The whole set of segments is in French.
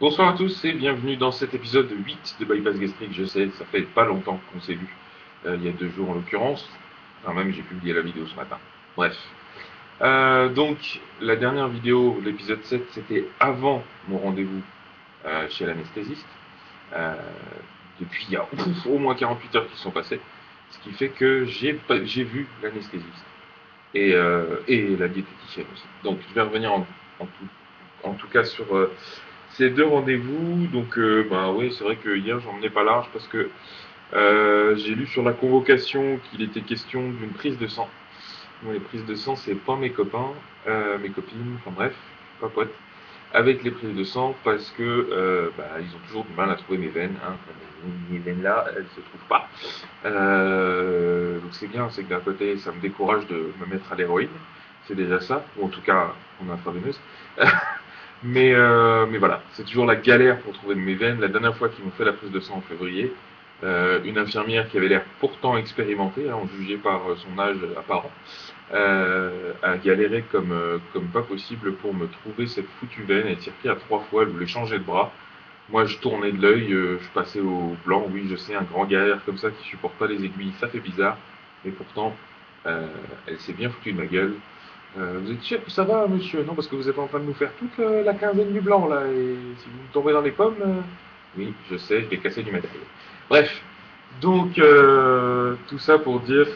Bonsoir à tous et bienvenue dans cet épisode 8 de Bypass Gastrique. Je sais, ça fait pas longtemps qu'on s'est vu, il y a 2 jours en l'occurrence. Enfin même j'ai publié la vidéo ce matin. Bref. Donc la dernière vidéo, l'épisode 7, c'était avant mon rendez-vous chez l'anesthésiste. Euh, Depuis il y a au moins 48 heures qui sont passées. Ce qui fait que j'ai vu l'anesthésiste et la diététicienne aussi. Donc je vais revenir en tout cas sur ces 2 rendez-vous. Donc bah oui, c'est vrai que hier j'en menais pas large parce que j'ai lu sur la convocation qu'il était question d'une prise de sang. Bon, les prises de sang, c'est pas mes copains, mes copines, enfin bref, pas potes, avec les prises de sang parce que ils ont toujours du mal à trouver mes veines. Hein. Mes veines là, elles se trouvent pas. Donc c'est bien, c'est que d'un côté, ça me décourage de me mettre à l'héroïne. C'est déjà ça, ou en tout cas en intraveineuse. Mais voilà, c'est toujours la galère pour trouver mes veines. La dernière fois qu'ils m'ont fait la prise de sang en février, une infirmière qui avait l'air pourtant expérimentée, hein, jugée par son âge apparent, a galéré comme pas possible pour me trouver cette foutue veine. Elle s'est pris à 3 fois, elle voulait changer de bras. Moi, je tournais de l'œil, je passais au blanc. Oui, je sais, un grand galère comme ça qui supporte pas les aiguilles, ça fait bizarre. Mais pourtant, euh, elle s'est bien foutue de ma gueule. Vous êtes sûr que ça va, monsieur? Non, parce que vous êtes en train de nous faire toute la quinzaine du blanc, là, et si vous tombez dans les pommes, oui, je sais, je vais casser du matériel. Bref, donc, tout ça pour dire,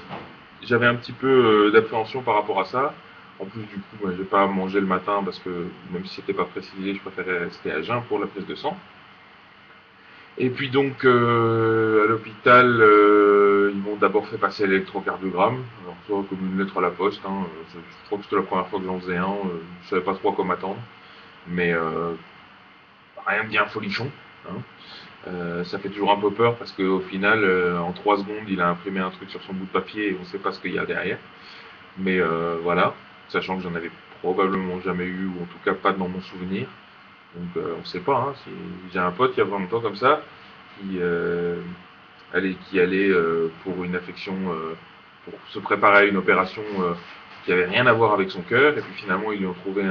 j'avais un petit peu d'appréhension par rapport à ça. En plus, du coup, moi, je vais pas manger le matin parce que, même si c'était pas précisé, je préférais rester à jeun pour la prise de sang. Et puis donc à l'hôpital, ils m'ont d'abord fait passer l'électrocardiogramme. Alors ça, comme une lettre à la poste, hein, je crois que c'était la première fois que j'en faisais un, je savais pas trop à quoi m'attendre, mais rien de bien folichon. Hein. Ça fait toujours un peu peur parce qu'au final, en 3 secondes, il a imprimé un truc sur son bout de papier et on ne sait pas ce qu'il y a derrière. Mais voilà, sachant que j'en avais probablement jamais eu, ou en tout cas pas dans mon souvenir. Donc on ne sait pas. Hein, si j'ai un pote il y a 20 ans comme ça qui allait pour une affection, pour se préparer à une opération qui avait rien à voir avec son cœur, et puis finalement ils lui ont trouvé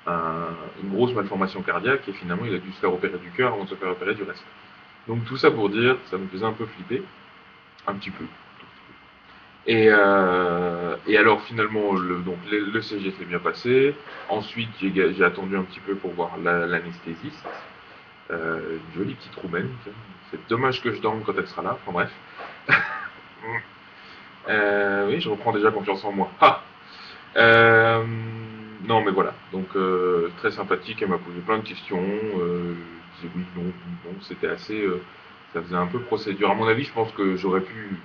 une grosse malformation cardiaque, et finalement il a dû se faire opérer du cœur avant de se faire opérer du reste. Donc tout ça pour dire, ça me faisait un peu flipper, un petit peu. Et alors finalement, le CG s'est bien passé. Ensuite, j'ai attendu un petit peu pour voir l'anesthésiste. Une jolie petite roumaine. C'est dommage que je dorme quand elle sera là. Enfin bref. Oui, je reprends déjà confiance en moi. Ah euh, non, mais voilà. Donc très sympathique. Elle m'a posé plein de questions. Je disais oui, non, oui, non. C'était assez. Ça faisait un peu procédure. À mon avis, je pense que j'aurais pu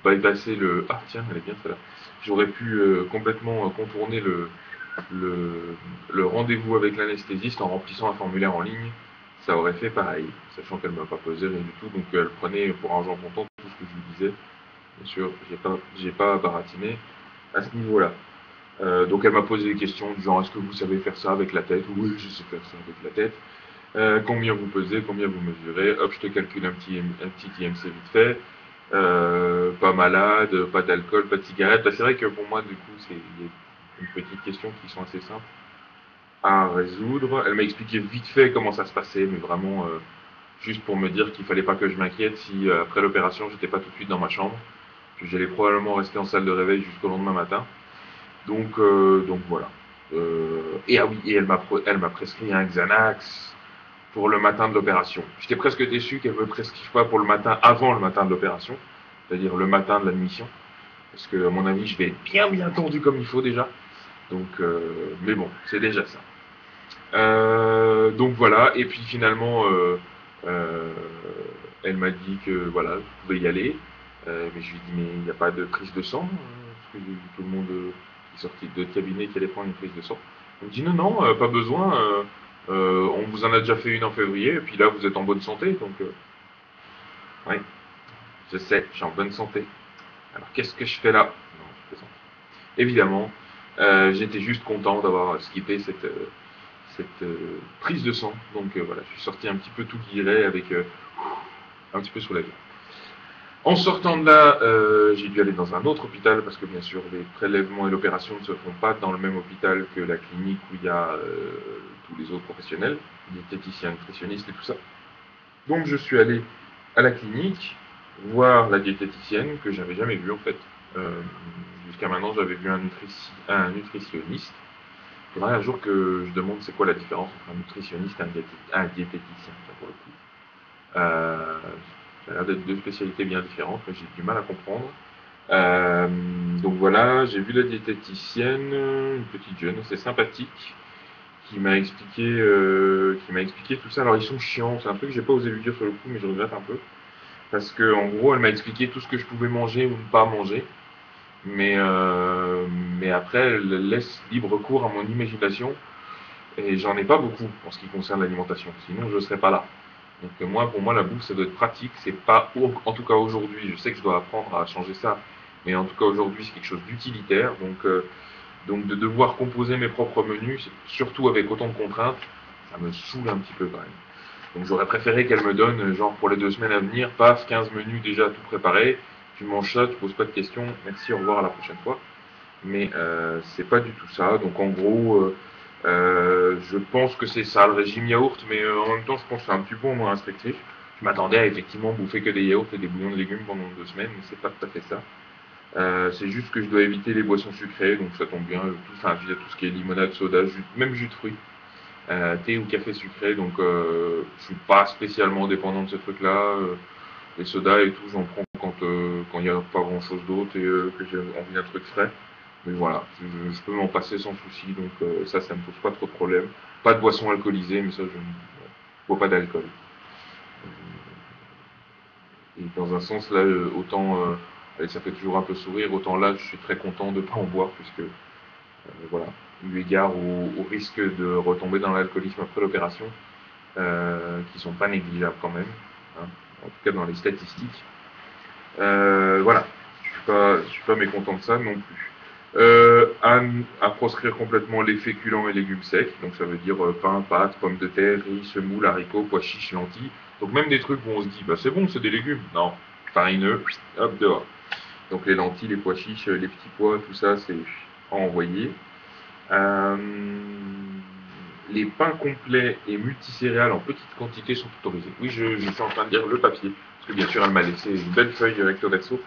bypasser le. Ah tiens, elle est bien celle-là. J'aurais pu complètement contourner le, le rendez-vous avec l'anesthésiste en remplissant un formulaire en ligne. Ça aurait fait pareil, sachant qu'elle ne m'a pas posé rien du tout, donc elle prenait pour argent comptant tout ce que je lui disais. Bien sûr, j'ai pas baratiné à ce niveau-là. Donc elle m'a posé des questions du genre est-ce que vous savez faire ça avec la tête? Oui, je sais faire ça avec la tête. Combien vous pesez, combien vous mesurez? Hop, je te calcule un petit IMC vite fait. Pas malade, pas d'alcool, pas de cigarette. Bah, c'est vrai que pour moi, du coup, c'est une petite question qui sont assez simples à résoudre. Elle m'a expliqué vite fait comment ça se passait, mais vraiment juste pour me dire qu'il fallait pas que je m'inquiète si après l'opération j'étais pas tout de suite dans ma chambre, que j'allais probablement rester en salle de réveil jusqu'au lendemain matin. Donc voilà. Et ah oui, et elle m'a prescrit un Xanax pour le matin de l'opération. J'étais presque déçu qu'elle me prescrive pas pour le matin avant le matin de l'opération, c'est-à-dire le matin de l'admission, parce que à mon avis je vais être bien tendu comme il faut déjà. Donc, mais bon, c'est déjà ça. Donc voilà, et puis finalement, euh, elle m'a dit que voilà, je pouvais y aller. Mais je lui ai dit, mais il n'y a pas de prise de sang, parce que j'ai vu tout le monde qui est sorti de cabinet qui allait prendre une prise de sang. Elle me dit, non, non, pas besoin, on vous en a déjà fait une en février, et puis là, vous êtes en bonne santé, donc oui, je sais, je suis en bonne santé. Alors qu'est-ce que je fais là? Non, je plaisante. Évidemment, j'étais juste content d'avoir skippé cette prise de sang. Donc voilà, je suis sorti un petit peu tout guiré avec un petit peu soulagé. En sortant de là, j'ai dû aller dans un autre hôpital parce que bien sûr les prélèvements et l'opération ne se font pas dans le même hôpital que la clinique où il y a tous les autres professionnels, diététiciens, nutritionnistes et tout ça. Donc je suis allé à la clinique voir la diététicienne que j'avais jamais vue en fait. Euh, Jusqu'à maintenant j'avais vu un nutritionniste. Il faudrait un jour que je demande c'est quoi la différence entre un nutritionniste et un diététicien pour le coup. Euh, Ça a l'air d'être deux spécialités bien différentes, mais j'ai du mal à comprendre. Euh, donc voilà, j'ai vu la diététicienne, une petite jeune, c'est sympathique, qui m'a expliqué tout ça. Alors ils sont chiants, c'est un truc que j'ai pas osé lui dire sur le coup, mais je regrette un peu, parce que en gros, elle m'a expliqué tout ce que je pouvais manger ou ne pas manger, mais euh, mais après, elle laisse libre cours à mon imagination, et j'en ai pas beaucoup en ce qui concerne l'alimentation. Sinon, je serais pas là. Donc moi, pour moi, la bouffe, ça doit être pratique. C'est pas, en tout cas aujourd'hui, je sais que je dois apprendre à changer ça, mais en tout cas aujourd'hui, c'est quelque chose d'utilitaire. Donc de devoir composer mes propres menus, surtout avec autant de contraintes, ça me saoule un petit peu quand même. Donc j'aurais préféré qu'elle me donne, genre pour les 2 semaines à venir, paf, 15 menus déjà tout préparés. Tu manges ça, tu poses pas de questions. Merci, au revoir à la prochaine fois. Mais c'est pas du tout ça. Donc en gros, je pense que c'est ça le régime yaourt, mais en même temps, je pense que c'est un petit peu moins restrictif. Je m'attendais à effectivement bouffer que des yaourts et des bouillons de légumes pendant 2 semaines, mais c'est pas tout à fait ça. C'est juste que je dois éviter les boissons sucrées, donc ça tombe bien. Enfin, je veux dire, tout ce qui est limonade, soda, même jus de fruits, thé ou café sucré. Donc, je suis pas spécialement dépendant de ce truc-là. Les sodas et tout, j'en prends quand il n'y a pas grand-chose d'autre et que j'ai envie d'un truc frais. Mais voilà, je peux m'en passer sans souci, donc ça me pose pas trop de problème. Pas de boisson alcoolisée, mais ça, je ne bois pas d'alcool. Et dans un sens, là, autant, allez, ça fait toujours un peu sourire, autant là, je suis très content de ne pas en boire, puisque, voilà, eu égard au risque de retomber dans l'alcoolisme après l'opération, qui sont pas négligeables quand même, hein, en tout cas dans les statistiques. Voilà, je suis pas mécontent de ça non plus. À proscrire complètement les féculents et légumes secs, donc ça veut dire pain, pâtes, pommes de terre, riz, semoule, haricots, pois chiches, lentilles. Donc même des trucs où on se dit, bah c'est bon, c'est des légumes. Non, farineux, hop, dehors. Donc les lentilles, les pois chiches, les petits pois, tout ça, c'est à envoyer. Euh, les pains complets et multicéréales en petite quantité sont autorisés. Oui, je suis en train de lire le papier, parce que bien sûr, elle m'a laissé une belle feuille recto verso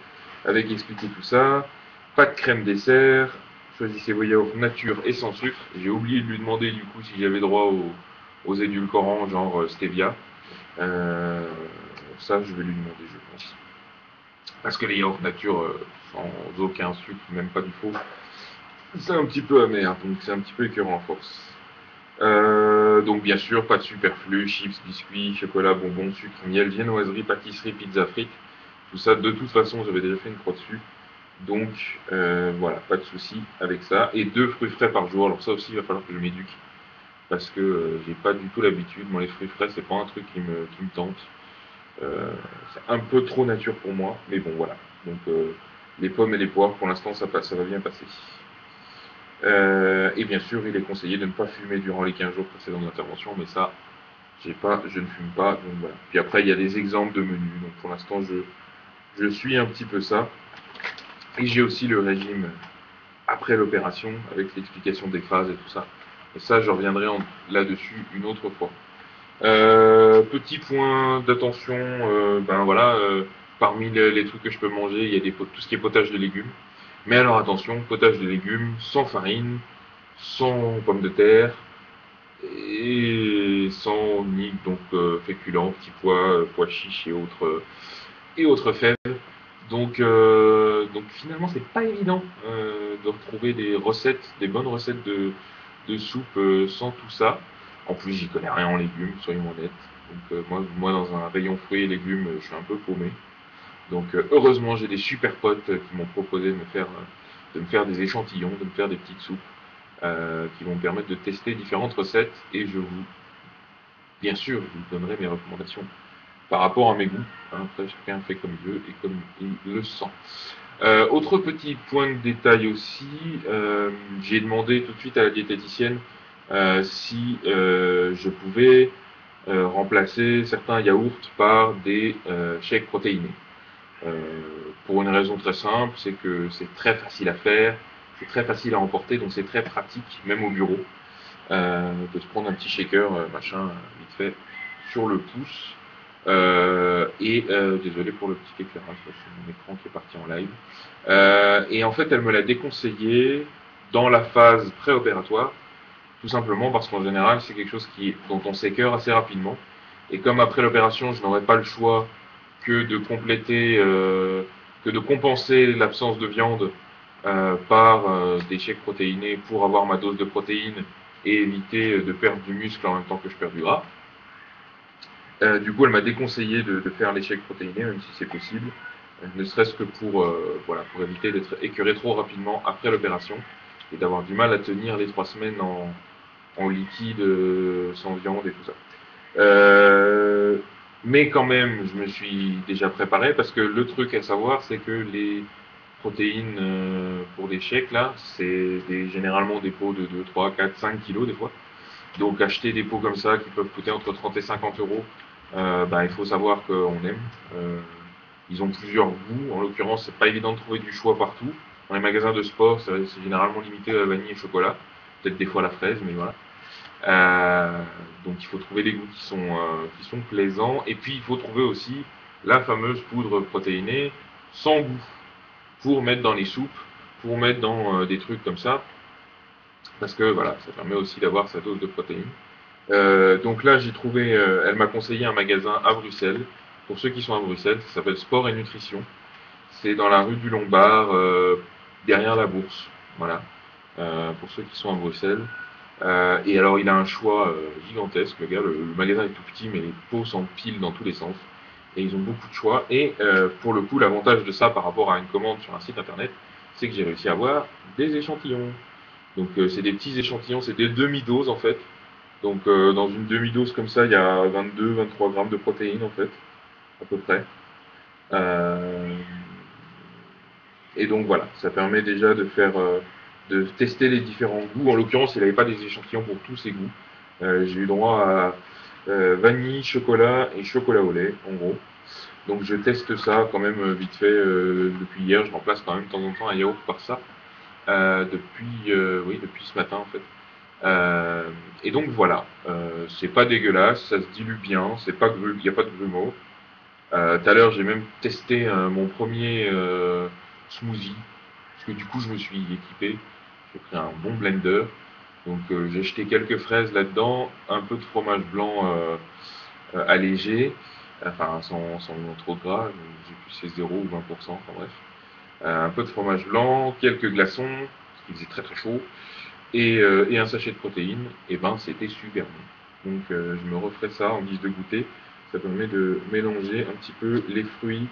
avec expliqué tout ça. Pas de crème dessert, choisissez vos yaourts nature et sans sucre. J'ai oublié de lui demander du coup si j'avais droit aux édulcorants genre stevia. Euh, Ça, je vais lui demander, je pense. Parce que les yaourts nature sans aucun sucre, même pas du faux, c'est un petit peu amer, donc c'est un petit peu écœurant à force. Donc bien sûr, pas de superflu, chips, biscuits, chocolat, bonbons, sucre, miel, viennoiserie, pâtisserie, pizza frites. Tout ça, de toute façon, j'avais déjà fait une croix dessus. Donc voilà, pas de souci avec ça. Et 2 fruits frais par jour. Alors ça aussi, il va falloir que je m'éduque. Parce que j'ai pas du tout l'habitude. Moi, les fruits frais, c'est pas un truc qui me tente. Euh, c'est un peu trop nature pour moi. Mais bon, voilà. Donc les pommes et les poires, pour l'instant, ça passe, ça va bien passer. Et bien sûr, il est conseillé de ne pas fumer durant les 15 jours précédant l'intervention, mais ça, je ne fume pas, donc voilà. Puis après, il y a des exemples de menus, donc pour l'instant, je suis un petit peu ça. Et j'ai aussi le régime après l'opération, avec l'explication des phases et tout ça. Et ça, je reviendrai là-dessus une autre fois. Petit point d'attention, ben voilà, parmi les trucs que je peux manger, il y a tout ce qui est potage de légumes. Mais alors attention, potage de légumes sans farine, sans pommes de terre et sans ni donc féculents, petits pois, pois chiches et autres fèves. Donc finalement c'est pas évident de retrouver des recettes, des bonnes recettes de soupe sans tout ça. En plus j'y connais rien en légumes, soyons honnêtes. Donc moi dans un rayon fruits et légumes, je suis un peu paumé. Donc heureusement j'ai des super potes qui m'ont proposé de me faire des échantillons, de me faire des petites soupes qui vont me permettre de tester différentes recettes et bien sûr, je vous donnerai mes recommandations par rapport à mes goûts. Hein. Après, chacun fait comme il veut et comme il le sent. Autre petit point de détail aussi, j'ai demandé tout de suite à la diététicienne si je pouvais remplacer certains yaourts par des shakes protéinés. Pour une raison très simple, c'est que c'est très facile à faire, c'est très facile à emporter, donc c'est très pratique, même au bureau, de se prendre un petit shaker, machin, vite fait, sur le pouce. Désolé pour le petit éclairage, c'est mon écran qui est parti en live. Et en fait, elle me l'a déconseillé dans la phase préopératoire, tout simplement parce qu'en général, c'est quelque chose dont on s'écœure assez rapidement. Et comme après l'opération, je n'aurais pas le choix que de compléter, que de compenser l'absence de viande par des shakes protéinés pour avoir ma dose de protéines et éviter de perdre du muscle en même temps que je perds du gras. Du coup, elle m'a déconseillé de faire les shakes protéinés, même si c'est possible, ne serait-ce que voilà, pour éviter d'être écœuré trop rapidement après l'opération et d'avoir du mal à tenir les 3 semaines en liquide, sans viande et tout ça. Mais quand même, je me suis déjà préparé parce que le truc à savoir, c'est que les protéines pour des shakes, là, c'est généralement des pots de 2, 3, 4, 5 kilos des fois. Donc acheter des pots comme ça qui peuvent coûter entre 30 et 50 euros, il faut savoir qu'on aime. Euh, Ils ont plusieurs goûts. En l'occurrence, c'est pas évident de trouver du choix partout. Dans les magasins de sport, c'est généralement limité à la vanille et chocolat. Peut-être des fois la fraise, mais voilà. Euh, donc il faut trouver des goûts qui sont plaisants. Et puis il faut trouver aussi la fameuse poudre protéinée sans goût pour mettre dans les soupes, pour mettre dans des trucs comme ça. Parce que voilà, ça permet aussi d'avoir sa dose de protéines. Donc là, j'ai trouvé, elle m'a conseillé un magasin à Bruxelles. Pour ceux qui sont à Bruxelles, ça s'appelle Sport et Nutrition. C'est dans la rue du Lombard, derrière la bourse. Voilà. Pour ceux qui sont à Bruxelles. Et alors, il a un choix gigantesque, le gars. Le magasin est tout petit, mais les pots s'empilent dans tous les sens. Et ils ont beaucoup de choix. Et pour le coup, l'avantage de ça par rapport à une commande sur un site internet, c'est que j'ai réussi à avoir des échantillons. Donc, c'est des petits échantillons, c'est des demi-doses en fait. Donc, dans une demi-dose comme ça, il y a 22-23 grammes de protéines en fait, à peu près. Euh, et donc voilà, ça permet déjà de tester les différents goûts. En l'occurrence, il n'avait pas des échantillons pour tous ces goûts. J'ai eu droit à vanille, chocolat et chocolat au lait, en gros. Donc je teste ça quand même vite fait depuis hier. Je remplace quand même de temps en temps un yaourt par ça. Oui, depuis ce matin en fait. Euh, et donc voilà, c'est pas dégueulasse, ça se dilue bien, il n'y a pas de grumeaux. Tout à l'heure, j'ai même testé mon premier smoothie, parce que du coup, je me suis équipé. J'ai pris un bon blender. Donc, j'ai jeté quelques fraises là-dedans, un peu de fromage blanc allégé, enfin, sans trop de gras, j'ai plus c'est 0 ou 20%, enfin bref. Un peu de fromage blanc, quelques glaçons, parce qu'il faisait très très chaud, et un sachet de protéines. Et ben, c'était super bon. Donc, je me referai ça en guise de goûter. Ça permet de mélanger un petit peu les fruits,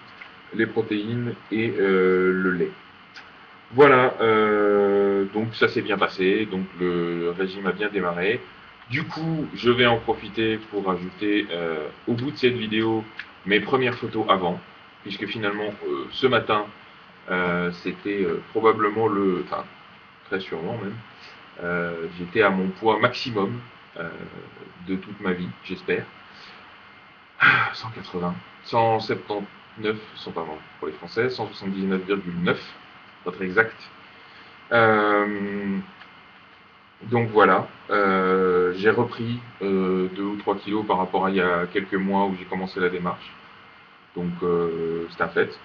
les protéines et le lait. Voilà, donc ça s'est bien passé, donc le régime a bien démarré. Du coup, je vais en profiter pour ajouter au bout de cette vidéo mes premières photos avant, puisque finalement ce matin c'était probablement enfin très sûrement même, j'étais à mon poids maximum de toute ma vie, j'espère. 180, 179, pardon, pour les Français, 179,9 pour être exact. Euh, donc voilà, j'ai repris 2 ou 3 kilos par rapport à il y a quelques mois où j'ai commencé la démarche. Donc c'est un fait.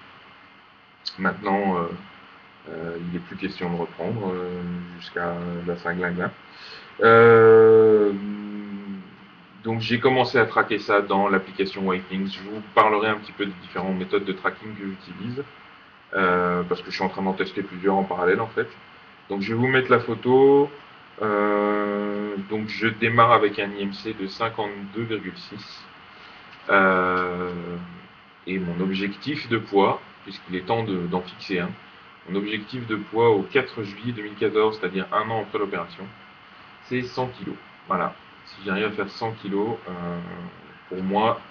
Maintenant, il n'est plus question de reprendre jusqu'à la Saint-Glinglin. Euh, donc j'ai commencé à traquer ça dans l'application Whitelings. Je vous parlerai un petit peu des différentes méthodes de tracking que j'utilise, parce que je suis en train d'en tester plusieurs en parallèle en fait. Donc je vais vous mettre la photo. Donc je démarre avec un IMC de 52,6. Et mon objectif de poids, puisqu'il est temps d'en fixer un, mon objectif de poids au 4 juillet 2014, c'est-à-dire un an après l'opération, c'est 100 kg. Voilà. Si j'arrive à faire 100 kg, pour moi,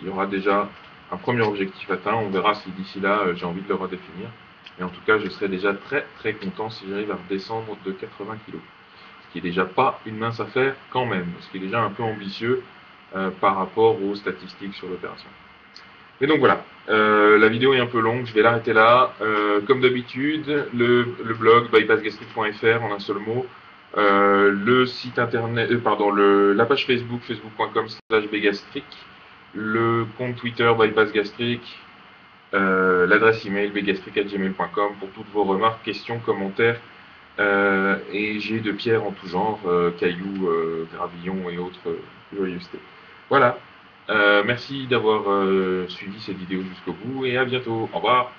il y aura déjà un premier objectif atteint. On verra si d'ici là, j'ai envie de le redéfinir. Mais en tout cas, je serai déjà très très content si j'arrive à redescendre de 80 kg. Ce qui est déjà pas une mince affaire quand même. Ce qui est déjà un peu ambitieux par rapport aux statistiques sur l'opération. Mais donc voilà, la vidéo est un peu longue, je vais l'arrêter là. Comme d'habitude, le blog bypassgastrique.fr en un seul mot, le site internet, pardon, la page Facebook, facebook.com/bgastrique, le compte Twitter bypassgastrique, l'adresse email bgastrique@gmail.com pour toutes vos remarques, questions, commentaires et jets de pierre en tout genre, cailloux, gravillons et autres joyeusetés. Voilà. Merci d'avoir suivi cette vidéo jusqu'au bout et à bientôt. Au revoir.